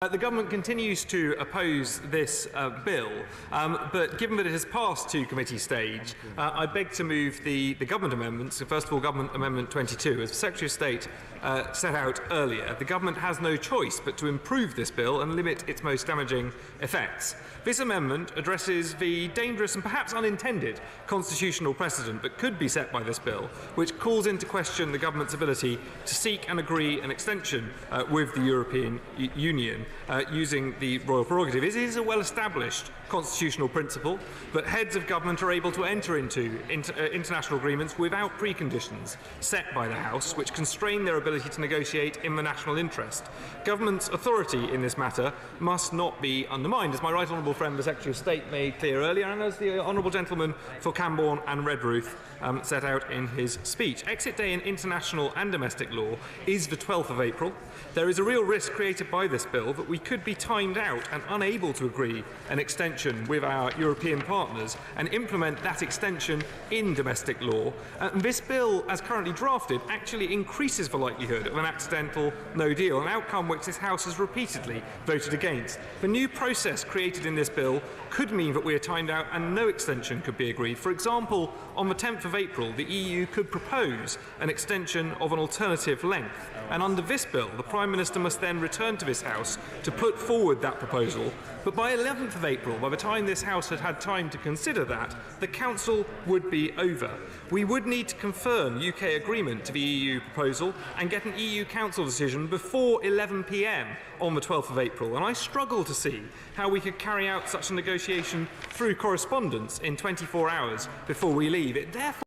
The government continues to oppose this bill, but given that it has passed to committee stage, I beg to move the government amendments. First of all, Government Amendment 22. As the Secretary of State set out earlier, the government has no choice but to improve this bill and limit its most damaging effects. This amendment addresses the dangerous and perhaps unintended constitutional precedent that could be set by this bill, which calls into question the government's ability to seek and agree an extension with the European Union. Using the royal prerogative. It is a well-established constitutional principle that heads of government are able to enter into international agreements without preconditions set by the House, which constrain their ability to negotiate in the national interest. Government's authority in this matter must not be undermined, as my right honourable friend the Secretary of State made clear earlier, and as the honourable gentleman for Camborne and Redruth set out in his speech. Exit day in international and domestic law is the 12th of April. There is a real risk created by this bill that we could be timed out and unable to agree an extension with our European partners and implement that extension in domestic law. This bill, as currently drafted, actually increases the likelihood of an accidental no deal, an outcome which this House has repeatedly voted against. The new process created in this bill could mean that we are timed out and no extension could be agreed. For example, on the 10th of April, the EU could propose an extension of an alternative length, and under this bill, the Prime Minister must then return to this House to put forward that proposal. But by 11th of April, by the time this House had had time to consider that, the Council would be over. We would need to confirm UK agreement to the EU proposal and get an EU Council decision before 11 p.m. on the 12th of April, and I struggle to see how we could carry out such a negotiation through correspondence in 24 hours before we leave. It therefore